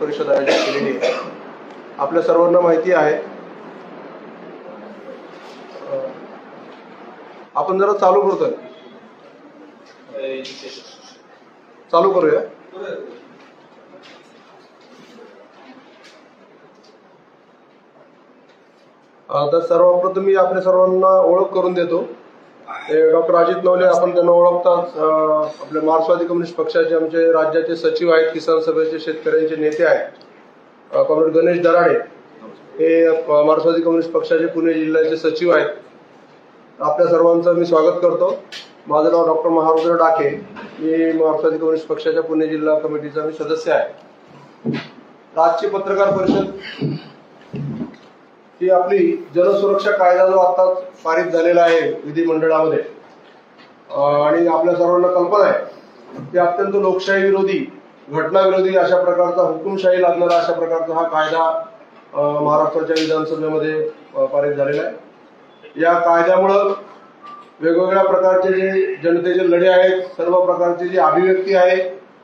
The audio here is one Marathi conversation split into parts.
परिषद आयोजित केलेली आहे। आपल्या सर्वांना माहिती आहे, आपण जरा चालू करतोय, चालू करूया। तर सर्वप्रथम मी आपल्या सर्वांना ओळख करून देतो। डॉक्टर अजित नवले, आपण त्यांना ओळखताच, आपल्या मार्क्सवादी कम्युनिस्ट पक्षाचे आमचे राज्याचे सचिव आहेत, किसान सभेचे शेतकऱ्यांचे नेते आहेत। कॉम्रेड गणेश दराडे हे मार्क्सवादी कम्युनिस्ट पक्षाचे पुणे जिल्ह्याचे सचिव आहेत। आपल्या सर्वांचं मी स्वागत करतो। माझं नाव डॉक्टर महारुद्र डाके, मी मार्क्सवादी कम्युनिस्ट पक्षाच्या पुणे जिल्हा कमिटीचा मी सदस्य आहे। आजची पत्रकार परिषद ही आपली जनसुरक्षा कायदा जो आता पारित झालेला आहे विधिमंडळामध्ये, आणि आपल्या सर्वांना कल्पना आहे की अत्यंत लोकशाही विरोधी, घटना विरोधी अशा प्रकारचा, हुकुमशाही लागणारा अशा प्रकारचा हा कायदा महाराष्ट्राच्या विधानसभेमध्ये पारित झालेला आहे। या कायद्यामुळं वेगवेगळ्या प्रकारचे जे जनतेचे लढे आहेत, सर्व प्रकारची जी अभिव्यक्ती आहे,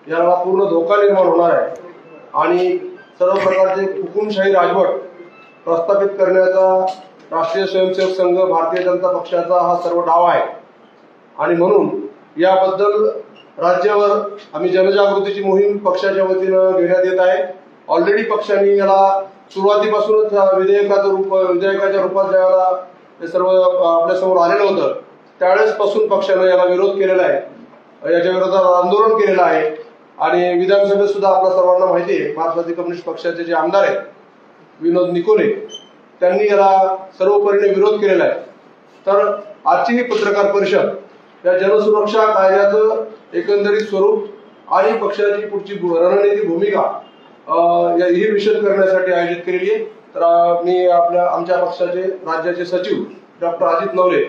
याला पूर्ण धोका निर्माण होणार आहे आणि सर्व प्रकारचे हुकुमशाही राजवट प्रस्थापित करण्याचा राष्ट्रीय स्वयंसेवक संघ, भारतीय जनता पक्षाचा हा सर्व डाव आहे। आणि म्हणून याबद्दल राज्यावर आम्ही जनजागृतीची मोहीम पक्षाच्या वतीनं घेण्यात येत आहे। ऑलरेडी पक्षाने याला सुरुवातीपासूनच विधेयकाच्या रूपात ज्यावेळेला हे सर्व आपल्या समोर आलेलं होतं, त्यावेळेस पासून पक्षाने याला विरोध केलेला आहे, याच्या विरोधात आंदोलन केलेलं आहे। आणि विधानसभेत सुद्धा आपल्या सर्वांना माहिती आहे, मार्क्सवादी कम्युनिस्ट पक्षाचे जे आमदार आहेत विनोद निकोले, त्यांनी याला सर्वपरीने विरोध केलेला आहे। तर आजची ही पत्रकार परिषद या जनसुरक्षा कायद्याचं एकंदरीत स्वरूप आणि पक्षाची पुढची रणनीती, भूमिका ही विशद करण्यासाठी आयोजित केलेली आहे। तर मी आमच्या पक्षाचे राज्याचे सचिव डॉक्टर अजित नवले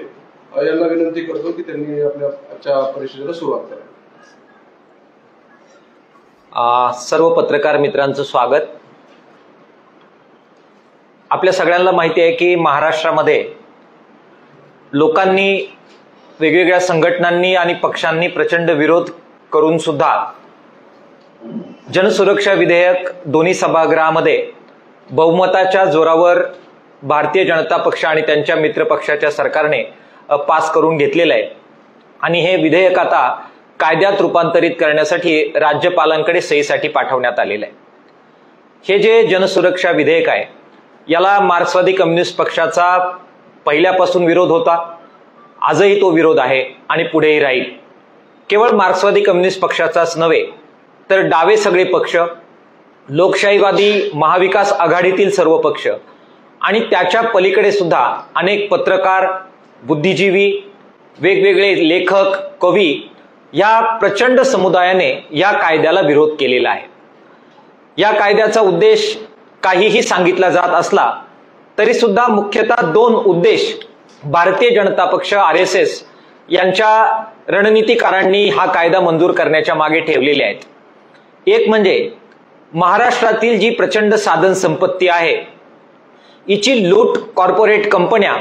यांना विनंती करतो की त्यांनी आपल्या आजच्या परिषदेला सुरुवात करावी। सर्व पत्रकार मित्रांचं स्वागत। आपल्या सगळ्यांना माहिती आहे की महाराष्ट्रामध्ये लोकांनी, वेगवेगळ्या संघटनांनी आणि पक्षांनी प्रचंड विरोध करून सुद्धा जनसुरक्षा विधेयक दोन्ही सभागृहामध्ये बहुमताच्या जोरावर भारतीय जनता पक्ष आणि त्यांच्या मित्र पक्षाच्या सरकारने पास करून घेतलेलं आहे। आणि हे विधेयक आता कायद्यात रूपांतरित करण्यासाठी राज्यपालांकडे सहीसाठी पाठवण्यात आलेलं आहे। हे जे जनसुरक्षा विधेयक आहे, याला मार्क्सवादी कम्युनिस्ट पक्षाचा पहिल्यापासून विरोध होता, आजही तो विरोध आहे आणि पुढेही राहील। केवळ मार्क्सवादी कम्युनिस्ट पक्षाचाच नव्हे तर डावे सगळे पक्ष, लोकशाहीवादी महाविकास आघाडीतील सर्व पक्ष आणि त्याच्या पलीकडे सुद्धा अनेक पत्रकार, बुद्धिजीवी, वेगवेगळे लेखक, कवी या प्रचंड समुदायाने या कायद्याला विरोध केलेला आहे। या कायद्याचा उद्देश काहीही सांगितला जात असला तरी सुद्धा मुख्यतः दोन उद्देश भारतीय जनता पक्ष, RSS यांच्या रणनीतिकारांनी हा कायदा मंजूर करण्याच्या मागे ठेवलेले आहेत। एक म्हणजे महाराष्ट्रातील जी प्रचंड साधन संपत्ती आहे, हिची लूट कॉर्पोरेट कंपन्या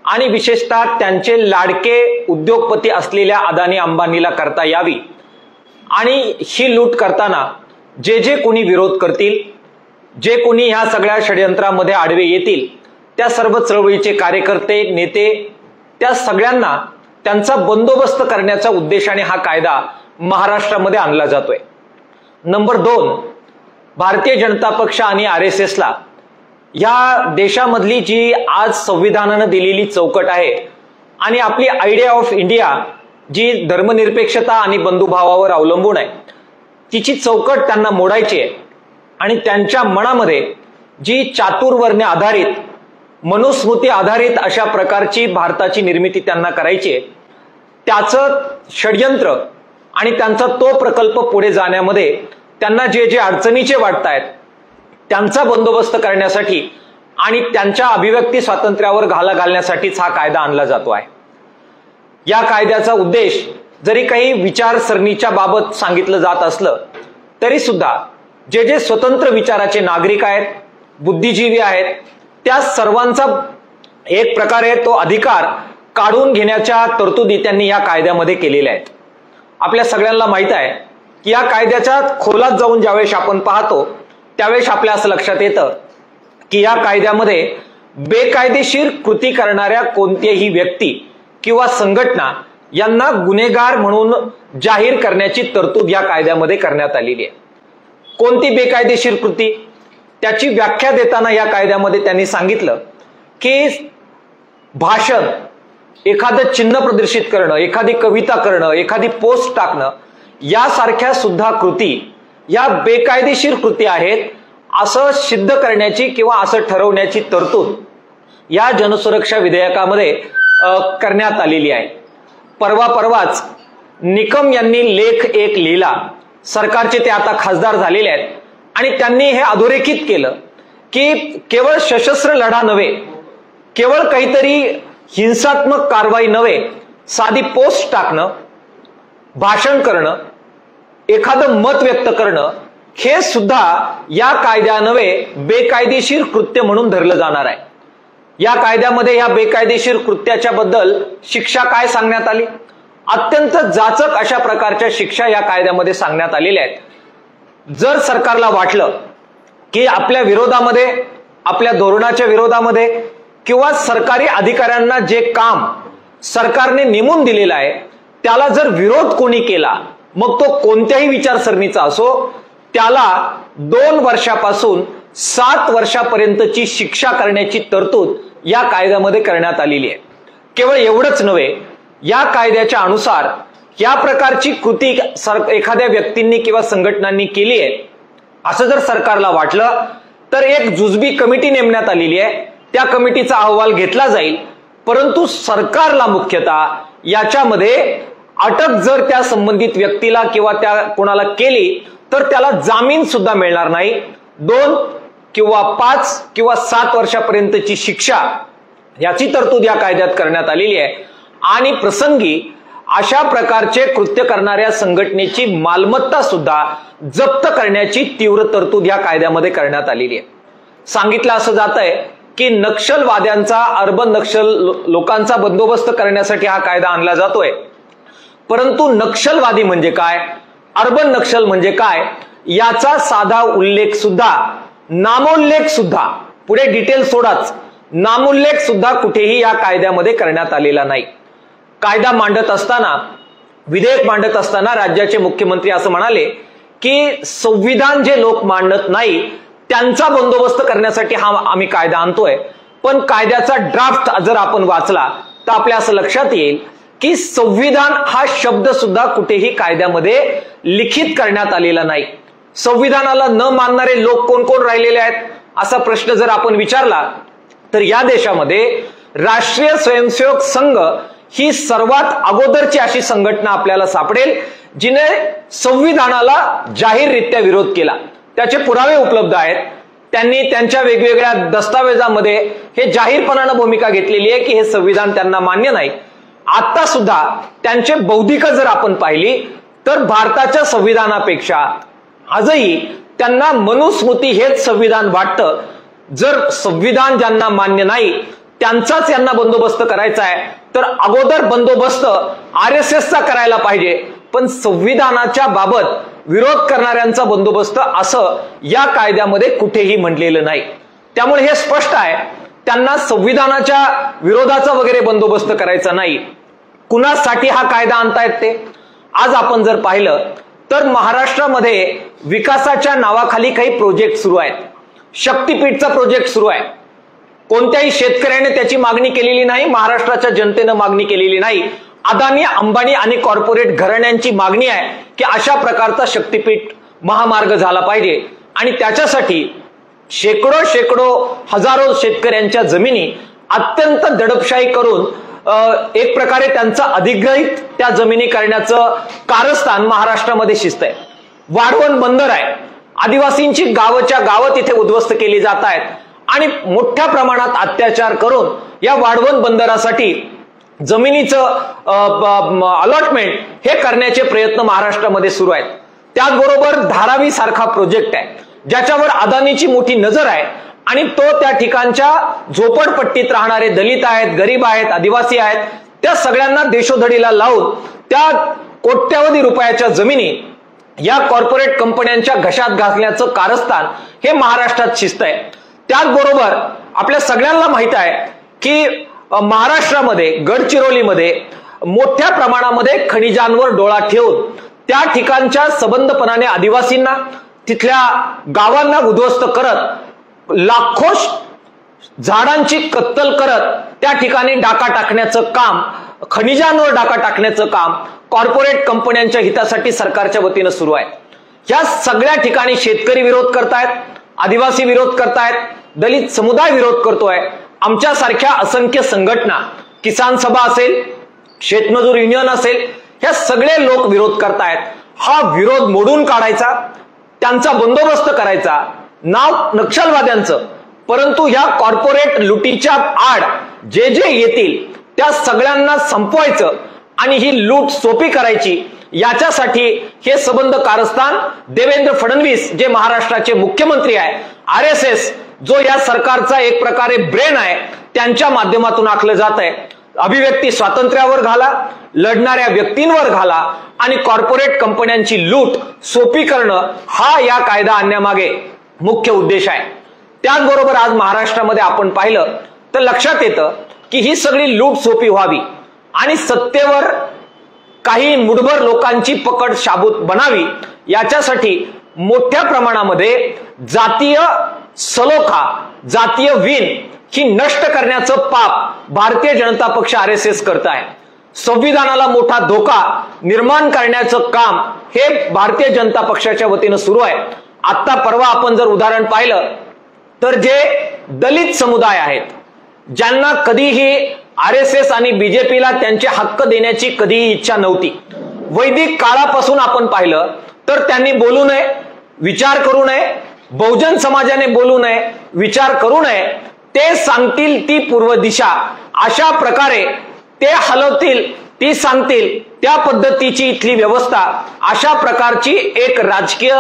आणि विशेषतः त्यांचे लाडके उद्योगपती असलेल्या अदानी अंबानीला करता यावी, आणि ही लूट करताना जे जे कोणी विरोध करतील, जे कोणी ह्या सगळ्या षडयंत्रामध्ये आडवे येतील, त्या सर्व चळवळीचे कार्यकर्ते, नेते, त्या सगळ्यांना त्यांचा बंदोबस्त करण्याच्या उद्देशाने हा कायदा महाराष्ट्रामध्ये आणला जातोय। नंबर 2, भारतीय जनता पक्ष आणि RSSला या देशामधली जी आज संविधानानं दिलेली चौकट आहे आणि आपली आयडिया ऑफ इंडिया जी धर्मनिरपेक्षता आणि बंधुभावावर अवलंबून आहे, तिची चौकट त्यांना मोडायची आहे आणि त्यांच्या मनामध्ये जी चातुर्वर्ण्य आधारित, मनुस्मृती आधारित अशा प्रकारची भारताची निर्मिती त्यांना करायची आहे, त्याचं षडयंत्र आणि त्यांचा तो प्रकल्प पुढे जाण्यामध्ये त्यांना जे जे अडचणीचे वाटतायत त्यांचा बंदोबस्त करण्यासाठी आणि त्यांच्या अभिव्यक्ती स्वातंत्र्यावर घाला घालण्यासाठीच हा कायदा आणला जातो आहे। या कायद्याचा उद्देश जरी काही विचारसरणीच्या बाबत सांगितलं जात असलं तरी सुद्धा जे जे स्वतंत्र विचाराचे नागरिक आहेत, बुद्धिजीवी आहेत, त्या सर्वांचा एक प्रकारे तो अधिकार काढून घेण्याच्या तरतुदी त्यांनी या कायद्यामध्ये केलेल्या आहेत। आपल्या सगळ्यांना माहित आहे की या कायद्याच्या खोलात जाऊन ज्यावेळेस आपण पाहतो त्यावेळेस आपल्या असं लक्षात येतं की या कायद्यामध्ये बेकायदेशीर कृती करणाऱ्या कोणत्याही व्यक्ती किंवा संघटना यांना गुन्हेगार म्हणून जाहीर करण्याची तरतूद या कायद्यामध्ये करण्यात आलेली आहे. कोणती बेकायदेशीर कृती, त्याची व्याख्या देताना या कायद्यामध्ये त्यांनी सांगितलं की भाषण, एखादं चिन्ह प्रदर्शित करणं, एखादी कविता करणं, एखादी पोस्ट टाकणं यासारख्या सुद्धा कृती या बेकायदेशीर कृती आहेत असं सिद्ध करण्याची किंवा असं ठरवण्याची तरतूद या जनसुरक्षा विधेयकामध्ये करण्यात आलेली आहे. परवाच निकम यांनी लेख एक लिहिला, सरकारचे ते आता खासदार झालेले आहेत, आणि त्यांनी हे अधोरेखित केलं की केवळ सशस्त्र लढा नव्हे, केवळ काहीतरी हिंसात्मक कारवाई नव्हे, साधी पोस्ट टाकणं, भाषण करणं, एखादं मत व्यक्त करणं हे सुद्धा या कायद्यान्वये बेकायदेशीर कृत्य म्हणून धरलं जाणार आहे. या कायद्यामध्ये या बेकायदेशीर कृत्याच्या बद्दल शिक्षा काय सांगण्यात आली? अत्यंत जाचक अशा प्रकारच्या शिक्षा या कायद्यामध्ये सांगण्यात आलेल्या आहेत. जर सरकारला वाटलं की आपल्या विरोधामध्ये, आपल्या धोरणाच्या विरोधामध्ये किंवा सरकारी अधिकाऱ्यांना जे काम सरकारने नेमून दिलेलं आहे त्याला जर विरोध कोणी केला, मग तो कोणत्याही विचारसरणीचा असो, त्याला 2 वर्षापासून 7 वर्षापर्यंतची शिक्षा करण्याची तरतूद या कायद्यामध्ये करण्यात आलेली आहे. केवळ एवढंच नव्हे, या कायद्याच्या अनुसार या प्रकारची कृती एखाद्या व्यक्तींनी किंवा संघटनांनी केली आहे असं जर सरकारला वाटलं तर एक जुजबी कमिटी नेमण्यात आलेली आहे. त्या कमिटीचा अहवाल घेतला जाईल, परंतु सरकारला मुख्यतः याच्यामध्ये अटक जर त्या संबंधित व्यक्तीला किंवा त्या कोणाला केली तर त्याला जामीन सुद्धा मिळणार नाही. 2 किंवा 5 किंवा 7 वर्षापर्यंतची शिक्षा याची तरतूद या कायद्यात करण्यात आलेली आहे. आणि प्रसंगी अशा प्रकारचे कृत्य करणाऱ्या संघटनेची मालमत्ता सुद्धा जप्त करण्याची तीव्र तरतूद या कायद्यामध्ये करण्यात आलेली आहे. सांगितलं असं जात आहे की नक्षलवाद्यांचा, अर्बन नक्षल लोकांचा बंदोबस्त करण्यासाठी हा कायदा आणला जातोय, परंतु नक्षलवादी म्हणजे काय, अर्बन नक्षल म्हणजे काय याचा साधा उल्लेख सुद्धा, नामोल्लेख सुद्धा, पुढे डिटेल सोडाच, नामोल्लेख सुद्धा कुठेही या कायद्यामध्ये करण्यात आलेला नाही. कायदा मांडत असताना, विधेयक मांडत असताना राज्याचे मुख्यमंत्री असं म्हणाले की संविधान जे लोक मांडत नाही त्यांचा बंदोबस्त करण्यासाठी हा आम्ही कायदा आणतोय. पण कायद्याचा ड्राफ्ट जर आपण वाचला तर आपल्या असं लक्षात येईल की संविधान हा शब्द सुद्धा कुठेही कायद्यामध्ये लिखित करण्यात आलेला नाही. संविधानाला न मानणारे लोक कोण कोण राहिलेले आहेत असा प्रश्न जर आपण विचारला तर या देशामध्ये राष्ट्रीय स्वयंसेवक संघ ही सर्वात अगोदरची अशी संघटना आपल्याला सापडेल जिने संविधानाला जाहीररित्या विरोध केला. त्याचे पुरावे उपलब्ध आहेत. त्यांनी त्यांच्या वेगवेगळ्या दस्तावेजामध्ये हे जाहीरपणानं भूमिका घेतलेली आहे की हे संविधान त्यांना मान्य नाही. आता सुद्धा त्यांचे बौद्धिक जर आपण पाहिली तर भारताच्या संविधानापेक्षा आजही त्यांना मनुस्मृती हेच संविधान वाटतं. जर संविधान ज्यांना मान्य नाही त्यांचाच यांना बंदोबस्त करायचा आहे तर अगोदर बंदोबस्त RSSचा करायला पाहिजे, पण संविधानाच्या बाबत विरोध करणाऱ्यांचा बंदोबस्त असं या कायद्यामध्ये कुठेही म्हटलेलं नाही. त्यामुळे हे स्पष्ट आहे त्यांना संविधानाच्या विरोधाचा वगैरे बंदोबस्त करायचा नाही. कुणासाठी हा कायदा आणतायत ते आज आपण जर पाहिलं तर महाराष्ट्रामध्ये विकासाच्या नावाखाली काही प्रोजेक्ट सुरू आहेत. शक्तीपीठचा प्रोजेक्ट सुरू आहे. कोणत्याही शेतकऱ्याने त्याची मागणी केलेली नाही, महाराष्ट्राच्या जनतेनं मागणी केलेली नाही. अदानी, अंबानी आणि कॉर्पोरेट घराण्यांची मागणी आहे की अशा प्रकारचा शक्तीपीठ महामार्ग झाला पाहिजे आणि त्याच्यासाठी शेकडो हजारो शेतकऱ्यांच्या जमिनी अत्यंत दडपशाही करून एक प्रकारे त्यांचा अधिग्रहित त्या जमिनी करण्याचं कारस्थान महाराष्ट्रामध्ये शिस्त आहे. वाढवण बंदर आहे. आदिवासींची गावच्या गावं तिथे उद्ध्वस्त केली जात आहेत आणि मोठ्या प्रमाणात अत्याचार करून या वाढवण बंदरासाठी जमिनीचं अलॉटमेंट हे करण्याचे प्रयत्न महाराष्ट्रामध्ये सुरू आहेत. त्याचबरोबर धारावी सारखा प्रोजेक्ट आहे ज्याच्यावर अदानीची मोठी नजर आहे आणि तो त्या ठिकाणच्या झोपडपट्टीत राहणारे दलित आहेत, गरीब आहेत, आदिवासी आहेत, त्या सगळ्यांना देशोधडीला लावून त्या कोट्यावधी रुपयाच्या जमिनी या कॉर्पोरेट कंपन्यांच्या घशात घासण्याचं कारस्थान हे महाराष्ट्रात शिजतंय। त्याचबरोबर आपल्या सगळ्यांना माहित आहे की महाराष्ट्रामध्ये गडचिरोलीमध्ये मोठ्या प्रमाणामध्ये खनिजांवर डोळा ठेवून त्या ठिकाणच्या सबंधपणाने आदिवासींना तिथल्या गावांना उद्ध्वस्त करत लाखो झाडांची कत्तल करत त्या ठिकाणी डाका टाकण्याचं काम, खनिजांवर डाका टाकण्याचं काम कॉर्पोरेट कंपन्यांच्या हितासाठी सरकारच्या वतीनं सुरू आहे। या सगळ्या ठिकाणी शेतकरी विरोध करतायत, आदिवासी विरोध करतायत, दलित समुदाय विरोध करतोय। आमच्यासारख्या असंख्य संघटना, किसान सभा असेल, शेतमजूर युनियन असेल, हे सगळे लोक विरोध करतायत। हा विरोध मोडून काढायचा, त्यांचा बंदोबस्त करायचा, नाव नक्षलवाद्यांचं, परंतु ह्या कॉर्पोरेट लुटीच्या आड जे जे येतील त्या सगळ्यांना संपवायचं आणि ही लूट सोपी करायची। याच्यासाठी हे सबंध कारस्थान देवेंद्र फडणवीस जे महाराष्ट्राचे मुख्यमंत्री आहे, RSS जो या सरकारचा एक प्रकारे ब्रेन आहे, त्यांच्या माध्यमातून आखलं जात आहे। अभिव्यक्ती स्वातंत्र्यावर घाला, लढणाऱ्या व्यक्तींवर घाला आणि कॉर्पोरेट कंपन्यांची लूट सोपी करणं हा या कायदा आणण्यामागे मुख्य उद्देश आहे। त्याचबरोबर आज महाराष्ट्रामध्ये आपण पाहिलं तर लक्षात येतं की ही सगळी लूट सोपी व्हावी आणि सत्तेवर काही मुठभर लोकांची पकड शाबूत बनावी, याच्यासाठी मोठ्या प्रमाणामध्ये जातीय सलोखा, जातीय विण ही नष्ट करण्याचं पाप भारतीय जनता पक्ष RSS करत आहे। संविधानाला मोठा धोका निर्माण करण्याचं काम हे भारतीय जनता पक्षाच्या वतीनं सुरू आहे। आता परवा आपण जर उदाहरण पाहिलं तर जे दलित समुदाय आहेत, ज्यांना कधीही RSS आणि BJPला त्यांचे हक्क देण्याची कधीही इच्छा नव्हती, वैदिक काळापासून आपण पाहिलं तर त्यांनी बोलू नये, विचार करू नये, बहुजन समाजाने बोलू नये, विचार करू नये, ते सांगतील ती पूर्व दिशा, अशा प्रकारे ते हलवतील, ती सांगतील त्या पद्धतीची इथली व्यवस्था, अशा प्रकारची एक राजकीय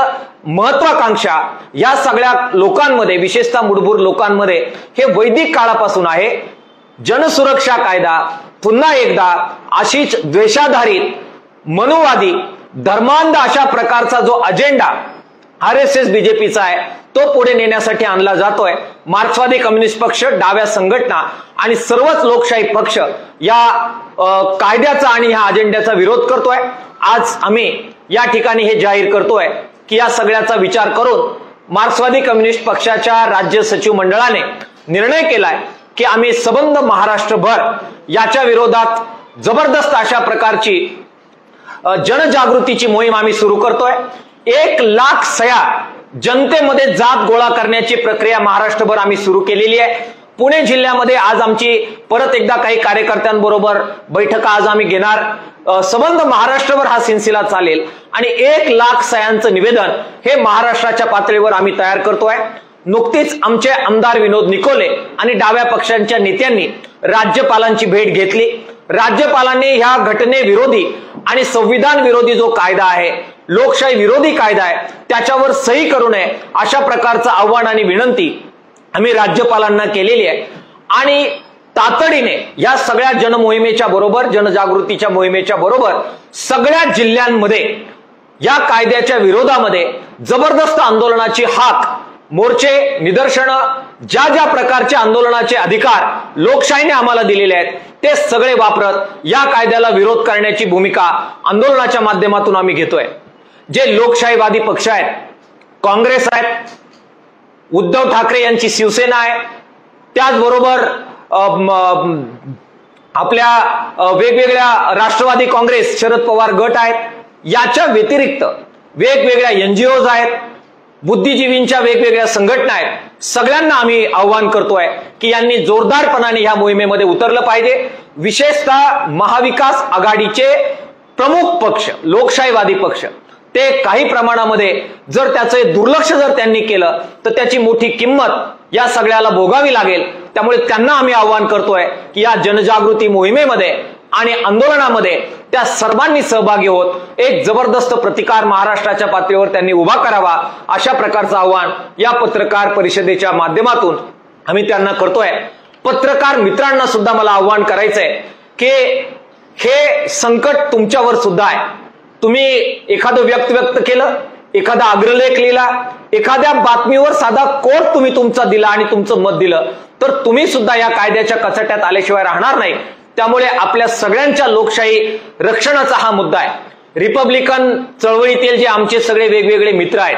महत्वाकांक्षा या सगळ्या लोकांमध्ये, विशेषतः मूलभूत लोकांमध्ये हे वैदिक काळापासून आहे। जनसुरक्षा कायदा पुन्हा एकदा अशीच द्वेषाधारित, मनुवादी, धर्मांध अशा प्रकारचा जो अजेंडा RSS BJPचा आहे तो पुढे नेण्यासाठी आणला जातोय। मार्क्सवादी कम्युनिस्ट पक्ष, डाव्या संघटना आणि सर्वच लोकशाही पक्ष या कायद्याचा आणि ह्या अजेंड्याचा विरोध करतोय। आज आम्ही या ठिकाणी हे जाहीर करतोय की या सगळ्याचा विचार करून मार्क्सवादी कम्युनिस्ट पक्षाच्या राज्य सचिव मंडळाने निर्णय केलाय की आम्ही सबंध महाराष्ट्रभर याच्या विरोधात जबरदस्त अशा प्रकारची जनजागृतीची मोहीम आम्ही सुरू करतोय। 1,00,000 सह्या जनतेमध्ये जात गोळा करण्याची प्रक्रिया महाराष्ट्रभर आम्ही सुरू केलेली आहे। पुणे जिल्ह्यामध्ये आज आमची परत एकदा काही कार्यकर्त्यांबरोबर बैठका आज आम्ही घेणार। सबंध महाराष्ट्रभर हा सिलसिला चालेल आणि 1,00,000 सह्यांचं निवेदन हे महाराष्ट्राच्या पातळीवर आम्ही तयार करतोय। नुकतीच आमचे आमदार विनोद निकोले आणि डाव्या पक्षांच्या नेत्यांनी राज्यपालांची भेट घेतली। राज्यपालांनी ह्या घटनेविरोधी आणि संविधान विरोधी जो कायदा आहे, लोकशाही विरोधी कायदा आहे, त्याच्यावर सही करू नये अशा प्रकारचं आव्हान आणि विनंती आम्ही राज्यपालांना केलेली आहे। आणि तातडीने या सगळ्या जनमोहिमेच्या बरोबर, जनजागृतीच्या मोहिमेच्या बरोबर सगळ्या जिल्ह्यांमध्ये या कायद्याच्या विरोधामध्ये जबरदस्त आंदोलनाची हाक, मोर्चे, निदर्शनं, ज्या ज्या प्रकारचे आंदोलनाचे अधिकार लोकशाहीने आम्हाला दिलेले आहेत ते सगळे वापरत या कायद्याला विरोध करण्याची भूमिका आंदोलनाच्या माध्यमातून आम्ही घेतोय। जे लोकशाहीवादी पक्ष आहेत, काँग्रेस आहेत, उद्धव ठाकरे यांची शिवसेना आहे, त्याचबरोबर आपल्या वेगवेगळ्या राष्ट्रवादी काँग्रेस, शरद पवार गट आहेत, याच्या व्यतिरिक्त वेगवेगळ्या NGOज आहेत, बुद्धिजीवींच्या वेगवेगळ्या संघटना आहेत, सगळ्यांना आम्ही आव्हान करतोय की यांनी जोरदारपणाने ह्या मोहिमेमध्ये उतरलं पाहिजे। विशेषतः महाविकास आघाडीचे प्रमुख पक्ष, लोकशाहीवादी पक्ष, ते काही प्रमाणामध्ये जर त्याचे दुर्लक्ष जर त्यांनी केलं तर त्याची मोठी किंमत या सगळ्याला भोगावी लागेल। त्यामुळे त्यांना आम्ही आव्हान करतोय की या जनजागृती मोहिमेमध्ये आणि आंदोलनामध्ये त्या सर्वांनी सहभागी होत एक जबरदस्त प्रतिकार महाराष्ट्राच्या पातळीवर त्यांनी उभा करावा, अशा प्रकारचं आव्हान या पत्रकार परिषदेच्या माध्यमातून आम्ही त्यांना करतोय। पत्रकार मित्रांना सुद्धा मला आव्हान करायचंय की हे संकट तुमच्यावर सुद्धा आहे, तुम्ही एखादं व्यक्त केलं, एखादा अग्रलेख लिहिला, एखाद्या बातमीवर साधा कोट तुम्ही तुमचा दिला आणि तुमचं मत दिलं, तर तुम्ही सुद्धा या कायद्याच्या कचाट्यात आल्याशिवाय राहणार नाही. त्यामुळे आपल्या सगळ्यांच्या लोकशाही रक्षणाचा हा मुद्दा आहे. रिपब्लिकन चळवळीतील जे आमचे सगळे वेगवेगळे मित्र आहेत,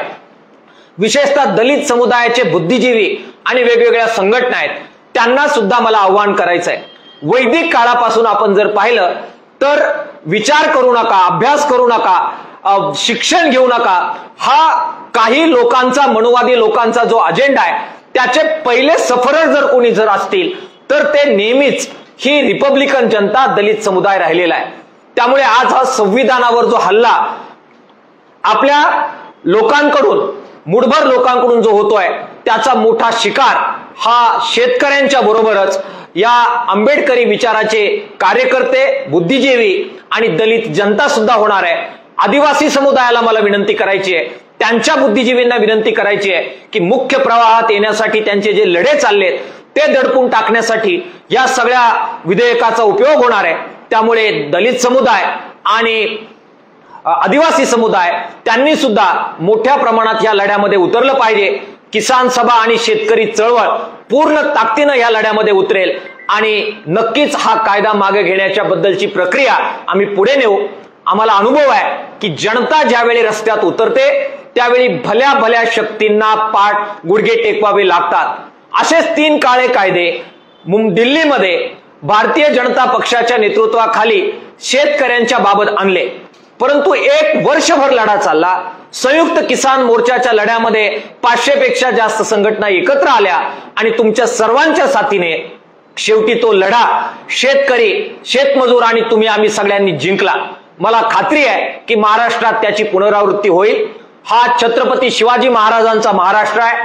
विशेषतः दलित समुदायाचे बुद्धिजीवी आणि वेगवेगळ्या संघटना आहेत, त्यांना सुद्धा मला आव्हान करायचं आहे. वैदिक काळापासून आपण जर पाहिलं तर विचार करू नका, अभ्यास करू नका, शिक्षण घेऊ नका, हा काही लोकांचा, मनुवादी लोकांचा जो अजेंडा आहे त्याचे पहिले सफरर जर कोणी जर असतील तर ते नेहमीच ही रिपब्लिकन जनता, दलित समुदाय राहिलेला आहे. त्यामुळे आज हा संविधानावर जो हल्ला आपल्या लोकांकडून, मुठभर लोकांकडून जो होतोय, त्याचा मोठा शिकार हा शेतकऱ्यांच्या बरोबरच या आंबेडकरी विचाराचे कार्यकर्ते, बुद्धिजीवी आणि दलित जनता सुद्धा होणार आहे. आदिवासी समुदायाला मला विनंती करायची आहे, त्यांच्या बुद्धिजीवींना विनंती करायची आहे की मुख्य प्रवाहात येण्यासाठी त्यांचे जे लढे चाललेत ते दडपून टाकण्यासाठी या सगळ्या विधेयकाचा उपयोग होणार आहे. त्यामुळे दलित समुदाय आणि आदिवासी समुदाय त्यांनी सुद्धा मोठ्या प्रमाणात या लढ्यामध्ये उतरलं पाहिजे. किसान सभा आणि शेतकरी चळवळ पूर्ण ताकदीनं या लढ्यामध्ये उतरेल आणि नक्कीच हा कायदा मागे घेण्याच्या बद्दलची प्रक्रिया आम्ही पुढे नेऊ. आम्हाला अनुभव आहे की जनता ज्यावेळी रस्त्यात उतरते त्यावेळी भल्या भल्या शक्तींना पाठ गुडघे टेकवावे लागतात. असेच 3 काळे कायदे दिल्लीमध्ये भारतीय जनता पक्षाच्या नेतृत्वाखाली शेतकऱ्यांच्या बाबत आणले, परंतु 1 वर्षभर लढा चालला. संयुक्त किसान मोर्चाच्या लढ्यामध्ये 500 पेक्षा जास्त संघटना एकत्र आल्या आणि तुमच्या सर्वांच्या साथीने शेवटी तो लढा शेतकरी, शेतमजूर आणि तुम्ही आम्ही सगळ्यांनी जिंकला. मला खात्री आहे की महाराष्ट्रात त्याची पुनरावृत्ती होईल. हा छत्रपती शिवाजी महाराजांचा महाराष्ट्र आहे,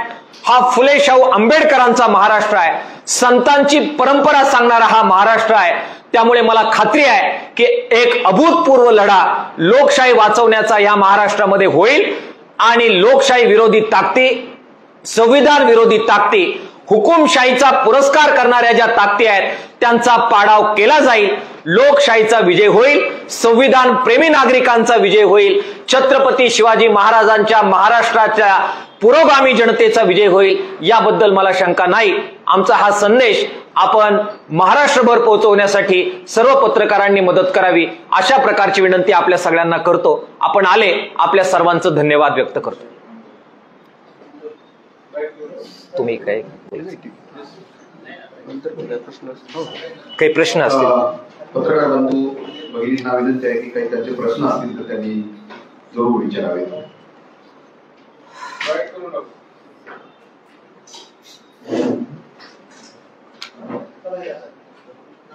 हा फुले शाहू आंबेडकरांचा महाराष्ट्र आहे, संतांची परंपरा सांगणारा हा महाराष्ट्र आहे. त्यामुळे मला खात्री आहे की एक अभूतपूर्व लढा लोकशाही वाचवण्याचा या महाराष्ट्रामध्ये होईल आणि लोकशाही विरोधी ताकदी, संविधान विरोधी ताकदी, हुकुमशाहीचा पुरस्कार करणाऱ्या ज्या ताकदी आहेत त्यांचा पाडाव केला जाईल. लोकशाहीचा विजय होईल, संविधान प्रेमी नागरिकांचा विजय होईल, छत्रपती शिवाजी महाराजांच्या महाराष्ट्राच्या पुरोगामी जनतेचा विजय होईल, याबद्दल मला शंका नाही. आमचा हा संदेश आपण महाराष्ट्रभर पोहोचवण्यासाठी सर्व पत्रकारांनी मदत करावी अशा प्रकारची विनंती आपल्या सगळ्यांना करतो. आपण आले, आपल्या सर्वांचं धन्यवाद व्यक्त करतो. तुम्ही काही प्रश्न असतील? पत्रकार बंधू भगिनींना विनंती आहे की काही त्यांचे प्रश्न असतील तर त्यांनी जरूर विचारावे.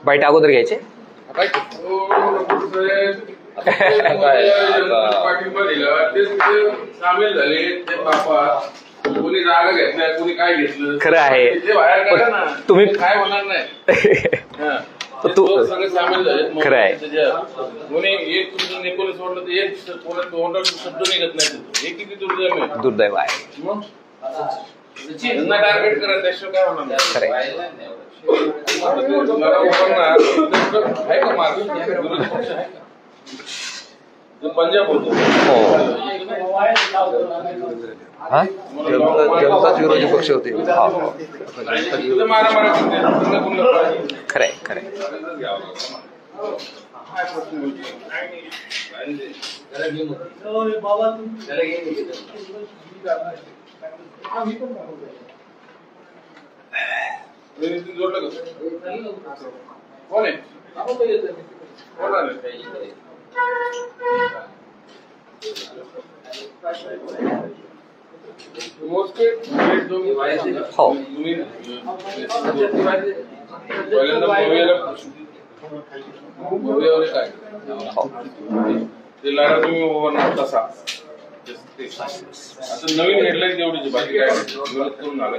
बाईट अगोदर घ्यायचे. पाठिंबा दिला ते सामील झाले, ते बापा कोणी जागा घेतल्या, कोणी काय घेतलं, खरं आहे. ते बाहेर काढा ना, तुम्ही काय होणार नाही. सगळे सामील झाले. खरं आहे. कोणी एक तुमचं निकोल सोडलं तर एक तोंडात शब्द निघत नाही. हे किती दुर्दैव आहे. दुर्दैव आहे. मग त्यांना टार्गेट करा, त्याशिवाय काय होणार नाही. खरं आहे. आहे का मार्ग विरोधी पक्ष आहे का? पंजाब होतो जनताच विरोधी पक्ष होते. खरंय खरंय. जोडलं कसं? कोण आहे? ते लाडा तुम्ही उभारणार तसा. आता नवीन हेडलाईन तेवढीच, बाकी काय विरोध करून आला.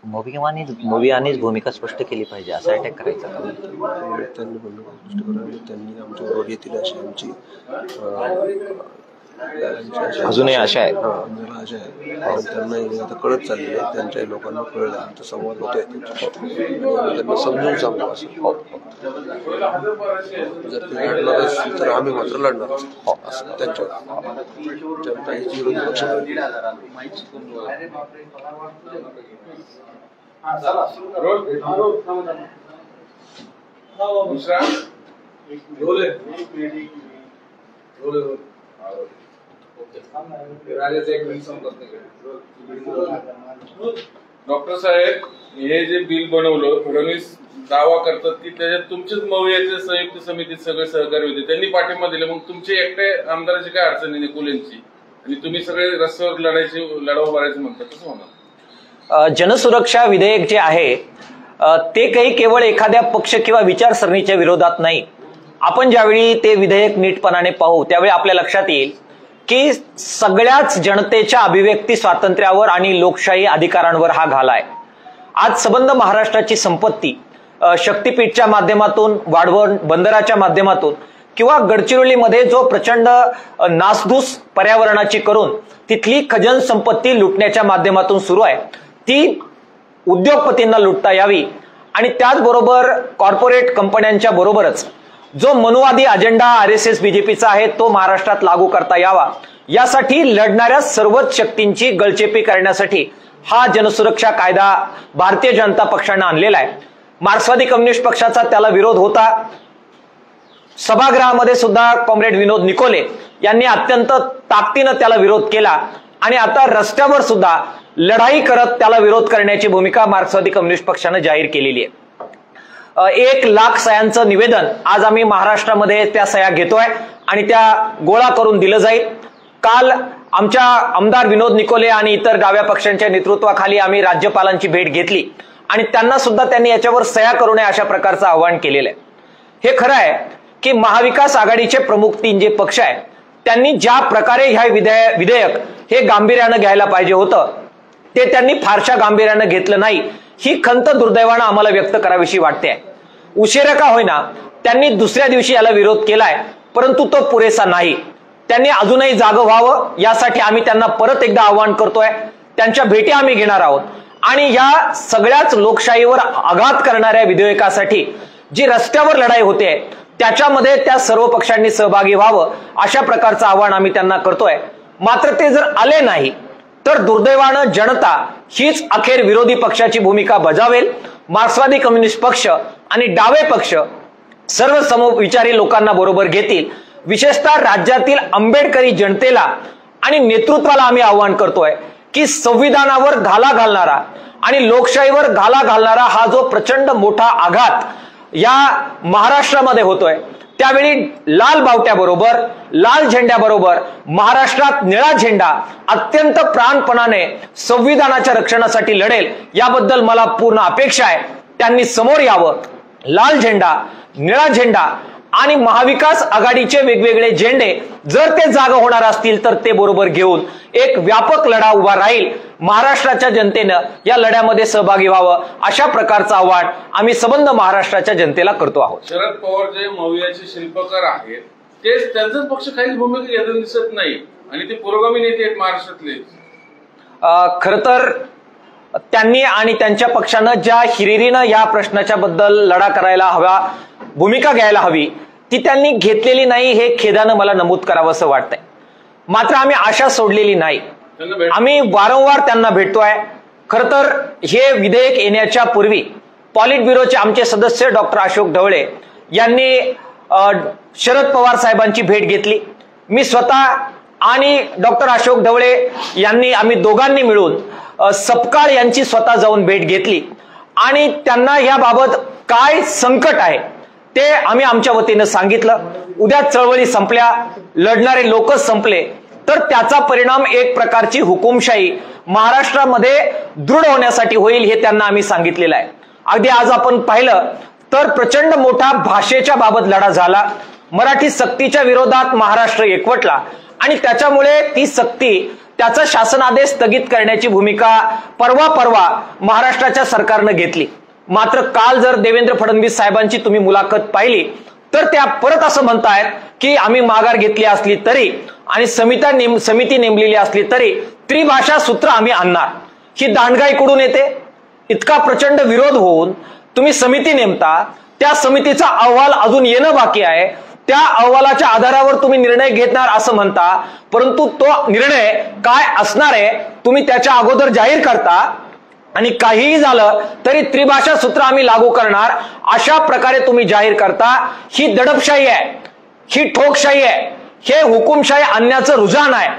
मूवी आणिच भूमिका स्पष्ट केली पाहिजे, असं अटॅक करायचा. त्यांनी भूमिका स्पष्ट करावी, त्यांनी आमच्या बरोबर येतील अशी आमची अजूनही आशा आहे. मला आशा आहे. कारण त्यांना आता कळत चाललेलं आहे, त्यांच्याही लोकांना कळलं, आमचा संवाद होतोय त्यांना समजून सांगू असं. जर ते लढणार असतील तर आम्ही मात्र लढणार असं त्यांच्यावर काहीच विरोधी पक्ष डॉक्टर साहेब, हे जे बिल बनवलं, फडणवीस दावा करतात की त्याच्यात तुमचेच मवयाचे संयुक्त समितीत सगळे सहकारी होते, त्यांनी पाठिंबा दिला. मग तुमचे एकटे आमदाराची काय अडचणी नाही कुलेंची, आणि तुम्ही सगळे रस्त्यावर लढाऊ मारायचं म्हणतात, कसं होणार? जनसुरक्षा विधेयक जे आहे ते काही केवळ एखाद्या पक्ष किंवा विचारसरणीच्या विरोधात नाही. आपण ज्यावेळी ते विधेयक नीटपणाने पाहू त्यावेळी आपल्या लक्षात येईल की सगळ्याच जनतेच्या अभिव्यक्ती स्वातंत्र्यावर आणि लोकशाही अधिकारांवर हा घाला आहे. आज संबंध महाराष्ट्राची संपत्ती शक्तीपीठच्या माध्यमातून, वाढवण बंदराच्या माध्यमातून किंवा गडचिरोलीमध्ये जो प्रचंड नासधूस पर्यावरणाची करून तिथली खजन संपत्ती लुटण्याच्या माध्यमातून सुरू आहे, ती उद्योगपतींना लुटता यावी आणि त्याचबरोबर कॉर्पोरेट कंपन्यांच्या बरोबरच जो मनुवादी अजेंडा RSS BJPचा आहे तो महाराष्ट्रात लागू करता यावा, यासाठी लढणाऱ्या सर्वच शक्तींची गळचेपी करण्यासाठी हा जनसुरक्षा कायदा भारतीय जनता पक्षाने आणलेला आहे. मार्क्सवादी कम्युनिस्ट पक्षाचा त्याला विरोध होता. सभागृहामध्ये सुद्धा कॉम्रेड विनोद निकोले यांनी अत्यंत ताकदीनं त्याला विरोध केला आणि आता रस्त्यावर सुद्धा लढाई करत त्याला विरोध करण्याची भूमिका मार्क्सवादी कम्युनिस्ट पक्षाने जाहीर केलेली आहे. 1 लाख सह्यांचं निवेदन आज आम्ही महाराष्ट्रामध्ये त्या सह्या घेतोय आणि त्या गोळा करून दिलं जाईल. काल आमच्या आमदार विनोद निकोले आणि इतर डाव्या पक्षांच्या नेतृत्वाखाली आम्ही राज्यपालांची भेट घेतली आणि त्यांना सुद्धा त्यांनी याच्यावर सह्या करू नये अशा प्रकारचं आवाहन केलेलं आहे. हे खरं आहे की महाविकास आघाडीचे प्रमुख 3 जे पक्ष आहेत त्यांनी ज्या प्रकारे ह्या विधेयक हे गांभीर्यानं घ्यायला पाहिजे होतं ते त्यांनी फारशा गांभीर्यानं घेतलं नाही. ही खंत दुर्दैवानं आम्हाला व्यक्त करावीशी वाटते. उशिरा का होईना त्यांनी दुसऱ्या दिवशी याला विरोध केलाय, परंतु तो पुरेसा नाही. त्यांनी अजूनही जागं व्हावं यासाठी आम्ही त्यांना परत एकदा आवाहन करतोय. त्यांच्या भेटी आम्ही घेणार आहोत आणि या सगळ्याच लोकशाहीवर आघात करणाऱ्या विधेयकासाठी जी रस्त्यावर लढाई होते त्याच्यामध्ये त्या सर्व पक्षांनी सहभागी व्हावं अशा प्रकारचं आवाहन आम्ही त्यांना करतोय. मात्र ते जर आले नाही तर दुर्दैवानं जनता हीच अखेर विरोधी पक्षाची भूमिका बजावेल. मार्क्सवादी कम्युनिस्ट पक्ष आणि डावे पक्ष सर्व समविचारी लोकांना बरोबर घेतील. विशेषतः राज्यातील आंबेडकरी जनतेला आणि नेतृत्वाला आम्ही आवाहन करतोय की संविधानावर घाला घालणारा आणि लोकशाहीवर घाला घालणारा हा जो प्रचंड मोठा आघात या महाराष्ट्रामध्ये होतोय त्यावेळी लाल बावट्याबरोबर, लाल झेंड्याबरोबर महाराष्ट्रात निळा झेंडा अत्यंत प्राणपणाने संविधानाच्या रक्षणासाठी लढेल याबद्दल मला पूर्ण अपेक्षा आहे. त्यांनी समोर यावं. लाल झेंडा, निळा झेंडा आणि महाविकास आघाडीचे वेगवेगळे झेंडे जर ते जागा होणार असतील तर ते बरोबर घेऊन एक व्यापक लढा उभा राहील. महाराष्ट्राच्या जनतेनं या लढ्यामध्ये सहभागी व्हावं अशा प्रकारचं आवाहन आम्ही संबंध महाराष्ट्राच्या जनतेला करतो आहोत. शरद पवार जे मवियाचे शिल्पकार आहेत तेच त्यांचाच पक्ष काहीच भूमिका घेताना दिसत नाही आणि ते पुरोगामी नेते आहेत महाराष्ट्रातले. खरं तर त्यांनी आणि त्यांच्या पक्षानं ज्या हिरिरीनं या प्रश्नाच्या बद्दल लढा करायला हवा, भूमिका घ्यायला हवी ती त्यांनी घेतलेली नाही हे खेदानं मला नमूद करावंसं वाटतंय. मात्र आम्ही आशा सोडलेली नाही. आम्ही वारंवार त्यांना भेटतोय. खरं तर हे विधेयक येण्याच्या पूर्वी पॉलिट ब्युरोचे आमचे सदस्य डॉक्टर अशोक ढवळे यांनी शरद पवार साहेबांची भेट घेतली. मी स्वतः आणि डॉक्टर अशोक ढवळे यांनी आम्ही दोघांनी मिळून सपकाळ यांची स्वतः जाऊन भेट घेतली आणि त्यांना याबाबत काय संकट आहे ते आम्ही आमच्या वतीनं सांगितलं. उद्या चळवळी संपल्या, लढणारे लोक संपले तर त्याचा परिणाम एक प्रकारची हुकुमशाही महाराष्ट्रामध्ये दृढ होण्यासाठी होईल हे त्यांना आम्ही सांगितलेलं आहे. अगदी आज आपण पाहिलं तर प्रचंड मोठा भाषेच्या बाबत लढा झाला. मराठी सक्तीच्या विरोधात महाराष्ट्र एकवटला आणि त्याच्यामुळे ती सक्ती त्याचा शासनादेश स्थगित करण्याची भूमिका परवा महाराष्ट्राच्या सरकारनं घेतली. मात्र काल जर देवेंद्र फडणवीस साहेबांची तुम्ही मुलाखत पाहिली तर त्या परत असं म्हणतायत की आम्ही माघार घेतली असली तरी आणि समिती नेमलेली असली तरी त्रिभाषा सूत्र आम्ही आणणार. ही दांडगाई कुठून येते? इतका प्रचंड विरोध होऊन तुम्ही समिती नेमता, त्या समितीचा अहवाल अजून येणं बाकी आहे, त्या अहवालाच्या आधारावर तुम्ही निर्णय घेणार असं म्हणता, परंतु तो निर्णय काय असणार आहे तुम्ही त्याच्या अगोदर जाहीर करता आणि काहीही झालं तरी त्रिभाषा सूत्र आम्ही लागू करणार अशा प्रकारे तुम्ही जाहीर करता. ही दडपशाही आहे, ही ठोकशाही आहे, हे हुकुमशाही आणण्याचं रुझान आहे.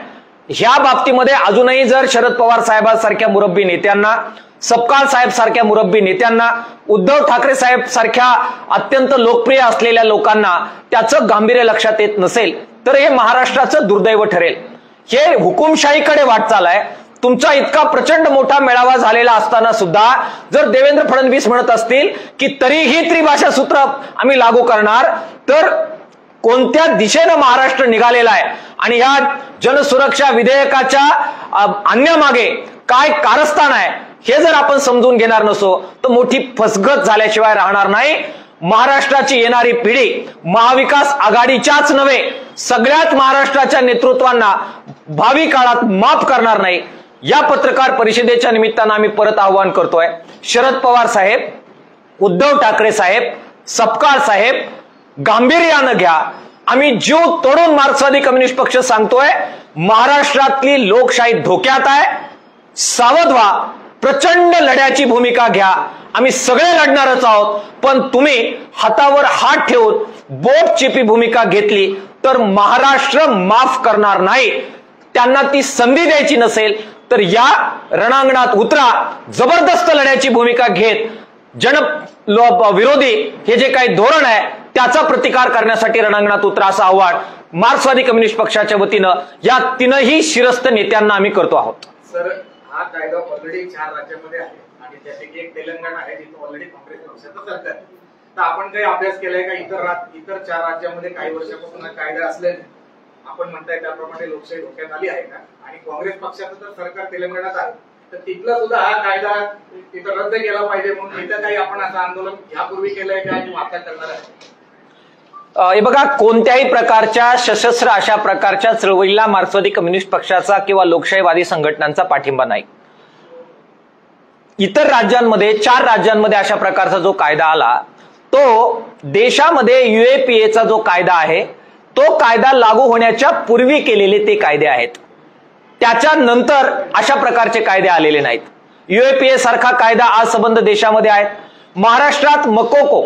ह्या बाबतीमध्ये अजूनही जर शरद पवार साहेबांसारख्या मुरब्बी नेत्यांना, सपकाळ साहेब सारख्या मुरब्बी नेत्यांना, उद्धव ठाकरे साहेब सारख्या अत्यंत लोकप्रिय असलेल्या लोकांना त्याचं गांभीर्य लक्षात येत नसेल तर हे महाराष्ट्राचं दुर्दैव ठरेल. हे हुकुमशाहीकडे वाटचाल आहे. तुमचा इतका प्रचंड मोठा मेळावा झालेला असताना सुद्धा जर देवेंद्र फडणवीस म्हणत असतील की तरीही त्रिभाषा सूत्र आम्ही लागू करणार, तर कोणत्या दिशेनं महाराष्ट्र निघालेला आहे आणि ह्या जनसुरक्षा विधेयकाच्या आणण्यामागे काय कारस्थान आहे हे जर आपण समजून घेणार नसो तर मोठी फसगत झाल्याशिवाय राहणार नाही. महाराष्ट्राची येणारी पिढी महाविकास आघाडीच्याच नव्हे सगळ्याच महाराष्ट्राच्या नेतृत्वांना भावी काळात माफ करणार नाही. या पत्रकार परिषदेच्या निमित्तानं आम्ही परत आवाहन करतोय, शरद पवार साहेब, उद्धव ठाकरे साहेब, सपकाळ साहेब, गांभीर्यानं घ्या. आम्ही जीव तोडून मार्क्सवादी कम्युनिस्ट पक्ष सांगतोय महाराष्ट्रातली लोकशाही धोक्यात आहे. सावध व्हा, प्रचंड लढ्याची भूमिका घ्या. आम्ही सगळे लढणारच आहोत, पण तुम्ही हातावर हात ठेवून बोटचेपी भूमिका घेतली तर महाराष्ट्र माफ करणार नाही. त्यांना ती संधी द्यायची नसेल तर या रणांगणात उतरा, जबरदस्त लढ्याची भूमिका घेत जन विरोधी हे जे काही धोरण आहे त्याचा प्रतिकार करण्यासाठी रणांगणात उतरा असं आवाहन मार्क्सवादी कम्युनिस्ट पक्षाच्या वतीनं या तीनही शिरस्त नेत्यांना आम्ही करतो आहोत. सर, हा कायदा ऑलरेडी 4 राज्यामध्ये आहे आणि त्यापैकी एक तेलंगणा आहे जिथे ऑलरेडी काँग्रेस पक्षाचं सरकार आहे. तर आपण काही अभ्यास केलाय का इतर 4 राज्यामध्ये काही वर्षापासून हा कायदा असल्याने आपण म्हणताय त्याप्रमाणे लोकशाही धोक्यात आली आहे का? आणि काँग्रेस पक्षाचं तर सरकार तेलंगणात आहे, तर तिथला सुद्धा हा कायदा तिथं रद्द केला पाहिजे म्हणून इथं काही आपण असं आंदोलन यापूर्वी केलंय का आणि आता करणार आहे? हे बघा, कोणत्याही प्रकारच्या सशस्त्र अशा प्रकारच्या चळवळीला मार्क्सवादी कम्युनिस्ट पक्षाचा किंवा लोकशाहीवादी संघटनांचा पाठिंबा नाही. इतर राज्यांमध्ये 4 राज्यांमध्ये अशा प्रकारचा जो कायदा आला तो देशामध्ये UAPA जो कायदा आहे तो कायदा लागू होण्याच्या पूर्वी केलेले ते कायदे आहेत. त्याच्यानंतर अशा प्रकारचे कायदे आलेले नाहीत. UAPA सारखा कायदा आज संबंध देशामध्ये आहेत. महाराष्ट्रात मकोको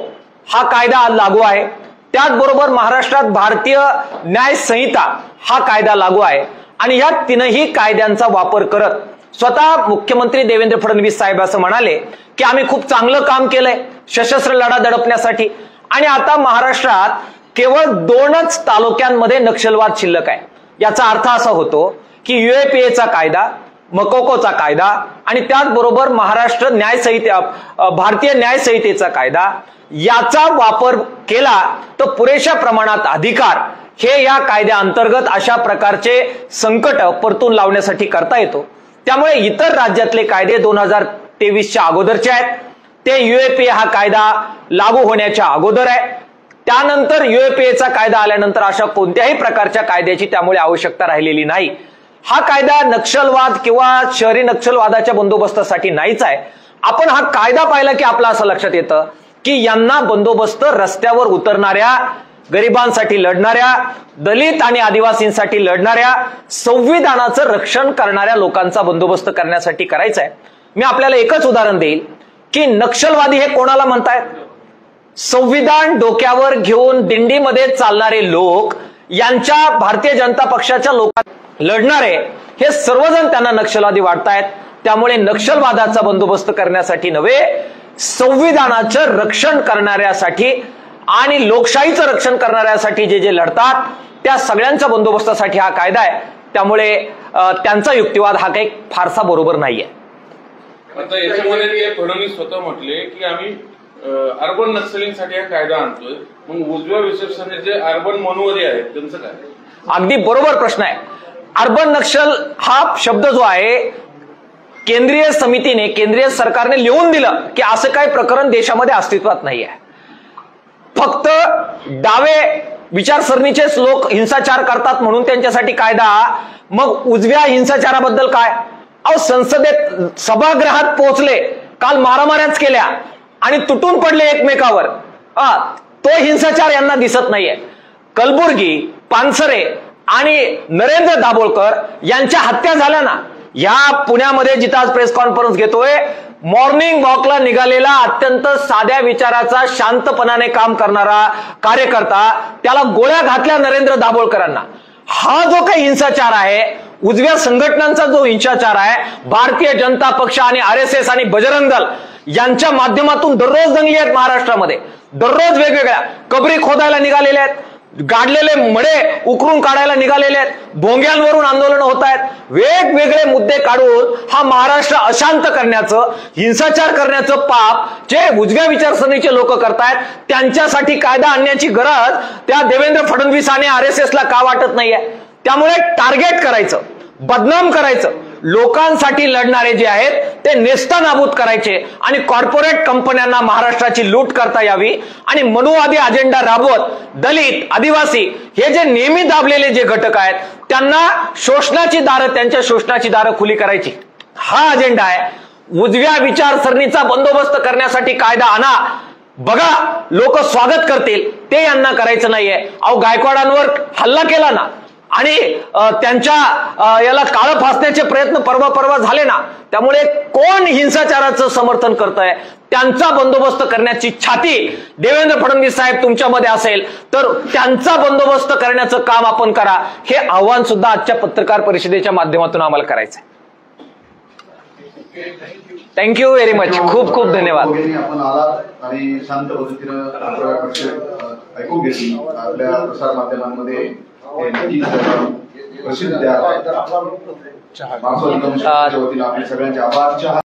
हा कायदा आज लागू आहे. त्याचबरोबर महाराष्ट्रात भारतीय न्याय संहिता हा कायदा लागू आहे आणि या तीनही कायद्यांचा वापर करत स्वतः मुख्यमंत्री देवेंद्र फडणवीस साहेब असं म्हणाले की आम्ही खूप चांगलं काम केलंय सशस्त्र लढा दडपण्यासाठी आणि आता महाराष्ट्रात केवळ 2च तालुक्यांमध्ये नक्षलवाद शिल्लक आहे. याचा अर्थ असा होतो की UAPAचा कायदा, मकोकोचा कायदा आणि त्याचबरोबर महाराष्ट्र न्याय संहिता, भारतीय न्याय संहितेचा कायदा याचा वापर केला तर पुरेशा प्रमाणात अधिकार हे या कायद्याअंतर्गत अशा प्रकारचे संकट परतून लावण्यासाठी करता येतो. त्यामुळे इतर राज्यातले कायदे 2023च्या अगोदरचे आहेत. ते UAPA हा कायदा लागू होण्याच्या अगोदर आहे. त्यानंतर UAPAचा कायदा आल्यानंतर अशा कोणत्याही प्रकारच्या कायद्याची त्यामुळे आवश्यकता राहिलेली नाही. हा कायदा नक्षलवाद किंवा शहरी नक्षलवादाच्या बंदोबस्तासाठी नाहीच आहे. आपण हा कायदा पाहिला की आपलं असं लक्षात येतं की यांना बंदोबस्त रस्त्यावर उतरणाऱ्या, गरिबांसाठी लढणाऱ्या, दलित आणि आदिवासींसाठी लढणाऱ्या, संविधानाचं रक्षण करणाऱ्या लोकांचा बंदोबस्त करण्यासाठी करायचा आहे. मी आपल्याला एकच उदाहरण देईल की नक्षलवादी हे कोणाला म्हणतायत? संविधान डोक्यावर घेऊन दिंडीमध्ये चालणारे लोक, यांच्या भारतीय जनता पक्षाच्या लोकांना लढणारे हे सर्वजण त्यांना नक्षलवादी वाटतायत. त्यामुळे नक्षलवादाचा बंदोबस्त करण्यासाठी नव्हे, संविधानाचं रक्षण करणाऱ्यासाठी आणि लोकशाहीचं रक्षण करणाऱ्यासाठी जे लढतात त्या सगळ्यांच्या बंदोबस्तासाठी हा कायदा आहे. त्यामुळे त्यांचा युक्तिवाद हा काही फारसा बरोबर नाहीये. आता याच्यामध्ये ते फडणवीस स्वतः म्हटले की आम्ही अर्बन नक्सलींसाठी हा कायदा आणतोय, मग उजव्या विचारसरणी जे अर्बन मनोवादी आहेत त्यांचं काय? अगदी बरोबर प्रश्न आहे. अर्बन नक्षल हा शब्द जो आहे केंद्रीय समितीने, केंद्रीय सरकारने लिहून दिलं की असं काही प्रकरण देशामध्ये अस्तित्वात नाहीये. फक्त डावे विचारसरणीचेच लोक हिंसाचार करतात म्हणून त्यांच्यासाठी कायदा, मग उजव्या हिंसाचाराबद्दल काय? अहो, संसदेत सभागृहात पोहोचले, काल मारामाऱ्याच केल्या आणि तुटून पडले एकमेकावर, तो हिंसाचार यांना दिसत नाहीये. कलबुर्गी, पानसरे आणि नरेंद्र दाभोळकर यांच्या हत्या झाल्या ना, या पुण्यामध्ये जिथं आज प्रेस कॉन्फरन्स घेतोय, मॉर्निंग वॉकला निघालेला अत्यंत साध्या विचाराचा शांतपणाने काम करणारा कार्यकर्ता, त्याला गोळ्या घातल्या नरेंद्र दाभोळकरांना. हा जो काही हिंसाचार आहे, उजव्या संघटनांचा जो हिंसाचार आहे, भारतीय जनता पक्ष आणि RSS आणि बजरंग दल यांच्या माध्यमातून दररोज दंगली आहेत महाराष्ट्रामध्ये. दररोज वेगवेगळ्या कबरी खोदायला निघालेले आहेत, गाडलेले मडे उकरून काढायला निघालेले आहेत, भोंग्यांवरून आंदोलन होत आहेत. वेगवेगळे मुद्दे काढून हा महाराष्ट्र अशांत करण्याचं, हिंसाचार करण्याचं पाप जे उजव्या विचारसरणीचे लोक करतायत, त्यांच्यासाठी कायदा आणण्याची गरज त्या देवेंद्र फडणवीस आणि RSSला का वाटत नाहीये? त्यामुळे टार्गेट करायचं, बदनाम करायचं, लोकांसाठी लढणारे जे आहेत ते नेस्तनाबूत करायचे आणि कॉर्पोरेट कंपन्यांना महाराष्ट्राची लूट करता यावी आणि मनुवादी अजेंडा राबवत दलित, आदिवासी हे जे नेहमी दाबलेले जे घटक आहेत त्यांना शोषणाची दारं, त्यांच्या शोषणाची दारं खुली करायची, हा अजेंडा आहे. उजव्या विचारसरणीचा बंदोबस्त करण्यासाठी कायदा आणा, बघा लोक स्वागत करतील, ते यांना करायचं नाहीये. अहो, गायकवाडांवर हल्ला केला ना आणि त्यांच्या याला काळं फासण्याचे प्रयत्न परवा झाले ना, त्यामुळे कोण हिंसाचाराचं समर्थन करतंय त्यांचा बंदोबस्त करण्याची छाती देवेंद्र फडणवीस साहेब तुमच्यामध्ये असेल तर त्यांचा बंदोबस्त करण्याचं काम आपण करा, हे आव्हान सुद्धा आजच्या पत्रकार परिषदेच्या माध्यमातून आम्हाला करायचंय. थँक्यू व्हेरी मच, खूप खूप धन्यवाद. आपण आलात आणि शांत पद्धतीनं ऐकून घेतली. आपल्या प्रसार माध्यमांमध्ये प्रसिद्ध आहे. मार्क्सवादी कम्युनिस्ट पक्षाच्या वतीनं आपले सगळ्यांचे आभार.